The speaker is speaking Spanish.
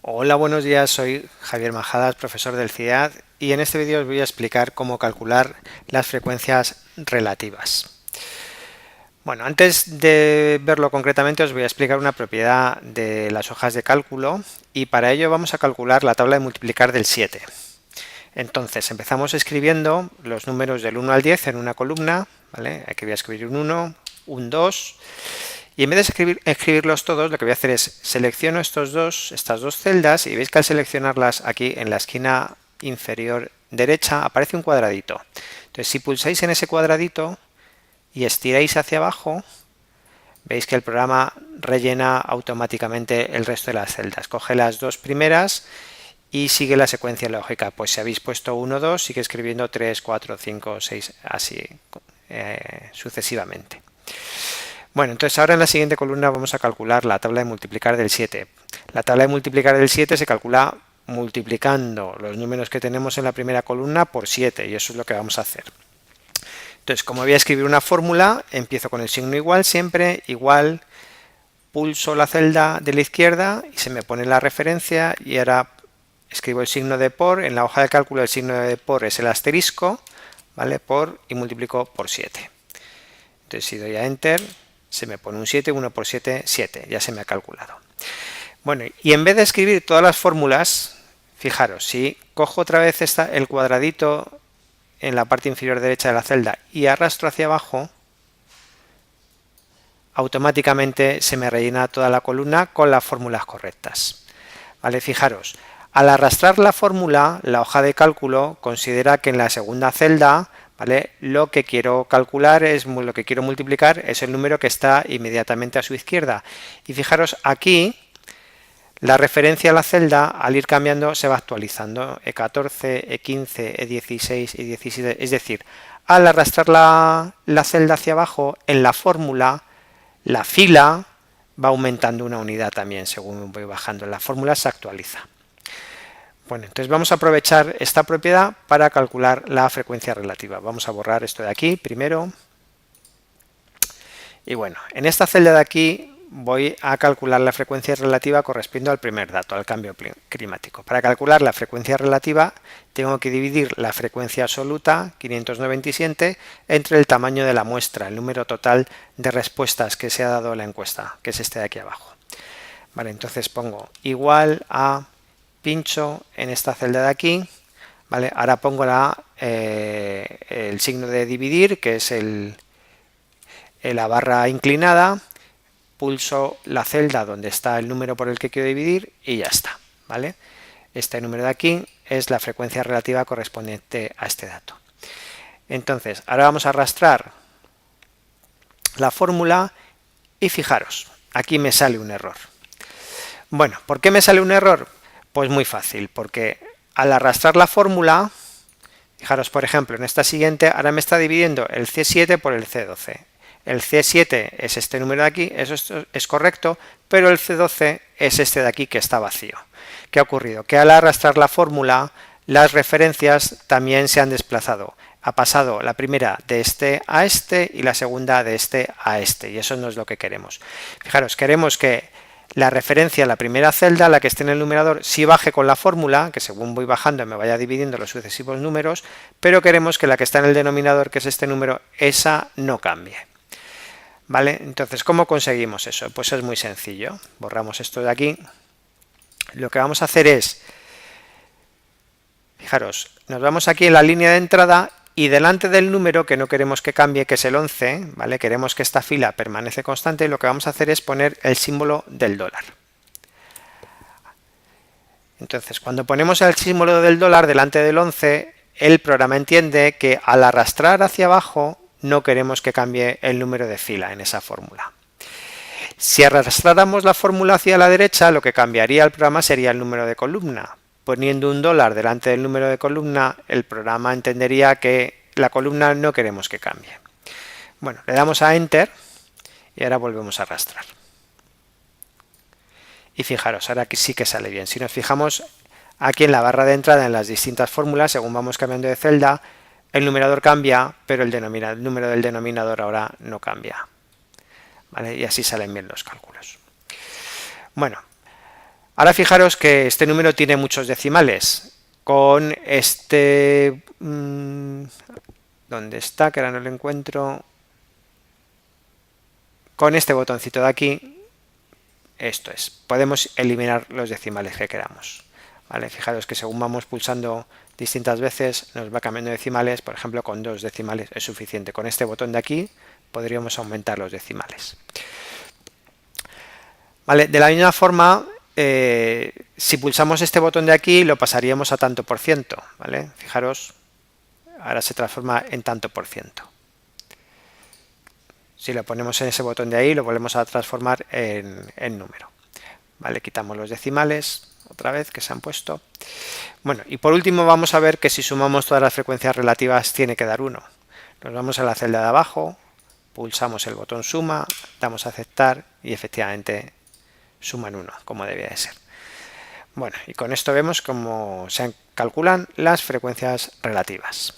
Hola, buenos días. Soy Javier Majadas, profesor del CIEAD, y en este vídeo os voy a explicar cómo calcular las frecuencias relativas. Bueno, antes de verlo concretamente os voy a explicar una propiedad de las hojas de cálculo y para ello vamos a calcular la tabla de multiplicar del 7. Entonces empezamos escribiendo los números del 1 al 10 en una columna, ¿vale? Aquí voy a escribir un 1, un 2. Y en vez de escribirlos todos, lo que voy a hacer es selecciono estas dos celdas y veis que al seleccionarlas aquí en la esquina inferior derecha aparece un cuadradito. Entonces, si pulsáis en ese cuadradito y estiráis hacia abajo, veis que el programa rellena automáticamente el resto de las celdas. Coge las dos primeras y sigue la secuencia lógica. Pues si habéis puesto 1, 2, sigue escribiendo 3, 4, 5, 6, así sucesivamente. Bueno, entonces ahora en la siguiente columna vamos a calcular la tabla de multiplicar del 7. La tabla de multiplicar del 7 se calcula multiplicando los números que tenemos en la primera columna por 7 y eso es lo que vamos a hacer. Entonces, como voy a escribir una fórmula, empiezo con el signo igual siempre, igual, pulso la celda de la izquierda y se me pone la referencia y ahora escribo el signo de por. En la hoja de cálculo el signo de por es el asterisco, ¿vale? Por y multiplico por 7. Entonces si doy a Enter, se me pone un 7, 1 por 7, 7, ya se me ha calculado. Bueno, y en vez de escribir todas las fórmulas, fijaros, si cojo otra vez el cuadradito en la parte inferior derecha de la celda y arrastro hacia abajo, automáticamente se me rellena toda la columna con las fórmulas correctas. ¿Vale? Fijaros, al arrastrar la fórmula, la hoja de cálculo considera que en la segunda celda, ¿vale?, lo que quiero calcular lo que quiero multiplicar es el número que está inmediatamente a su izquierda. Y fijaros, aquí la referencia a la celda, al ir cambiando, se va actualizando. E14, E15, E16, E17. Es decir, al arrastrar la celda hacia abajo, en la fórmula, la fila va aumentando una unidad también según voy bajando. La fórmula se actualiza. Bueno, entonces vamos a aprovechar esta propiedad para calcular la frecuencia relativa. Vamos a borrar esto de aquí primero. Y bueno, en esta celda de aquí voy a calcular la frecuencia relativa correspondiendo al primer dato, al cambio climático. Para calcular la frecuencia relativa tengo que dividir la frecuencia absoluta, 597, entre el tamaño de la muestra, el número total de respuestas que se ha dado a la encuesta, que es este de aquí abajo. Vale, entonces pongo igual a, pincho en esta celda de aquí, ¿vale? Ahora pongo el signo de dividir, que es la barra inclinada, pulso la celda donde está el número por el que quiero dividir y ya está, ¿vale? Este número de aquí es la frecuencia relativa correspondiente a este dato. Entonces, ahora vamos a arrastrar la fórmula y fijaros, aquí me sale un error. Bueno, ¿por qué me sale un error? Pues muy fácil, porque al arrastrar la fórmula, fijaros, por ejemplo, en esta siguiente, ahora me está dividiendo el C7 por el C12. El C7 es este número de aquí, eso es correcto, pero el C12 es este de aquí que está vacío. ¿Qué ha ocurrido? Que al arrastrar la fórmula, las referencias también se han desplazado. Ha pasado la primera de este a este y la segunda de este a este, y eso no es lo que queremos. Fijaros, queremos que la referencia a la primera celda, la que esté en el numerador, sí baje con la fórmula, que según voy bajando me vaya dividiendo los sucesivos números, pero queremos que la que está en el denominador, que es este número, esa no cambie. ¿Vale? Entonces, ¿cómo conseguimos eso? Pues es muy sencillo. Borramos esto de aquí. Lo que vamos a hacer es, fijaros, nos vamos aquí en la línea de entrada y delante del número que no queremos que cambie, que es el 11, ¿vale?, queremos que esta fila permanece constante, lo que vamos a hacer es poner el símbolo del dólar. Entonces, cuando ponemos el símbolo del dólar delante del 11, el programa entiende que al arrastrar hacia abajo no queremos que cambie el número de fila en esa fórmula. Si arrastráramos la fórmula hacia la derecha, lo que cambiaría el programa sería el número de columna. Poniendo un dólar delante del número de columna, el programa entendería que la columna no queremos que cambie. Bueno, le damos a Enter y ahora volvemos a arrastrar. Y fijaros, ahora aquí sí que sale bien. Si nos fijamos aquí en la barra de entrada en las distintas fórmulas, según vamos cambiando de celda, el numerador cambia, pero el número del denominador ahora no cambia. ¿Vale? Y así salen bien los cálculos. Bueno, Ahora fijaros que este número tiene muchos decimales. Con este... ¿dónde está? Que ahora no lo encuentro. Con este botoncito de aquí, esto es, podemos eliminar los decimales que queramos. ¿Vale? Fijaros que según vamos pulsando distintas veces, nos va cambiando decimales. Por ejemplo, con 2 decimales es suficiente. Con este botón de aquí podríamos aumentar los decimales. ¿Vale? De la misma forma, si pulsamos este botón de aquí, lo pasaríamos a tanto por ciento. ¿Vale? Fijaros, ahora se transforma en tanto por ciento. Si lo ponemos en ese botón de ahí, lo volvemos a transformar en número. ¿Vale? Quitamos los decimales otra vez que se han puesto. Bueno, y por último vamos a ver que si sumamos todas las frecuencias relativas tiene que dar 1. Nos vamos a la celda de abajo, pulsamos el botón suma, damos a aceptar y efectivamente suman 1, como debía de ser. Bueno, y con esto vemos cómo se calculan las frecuencias relativas.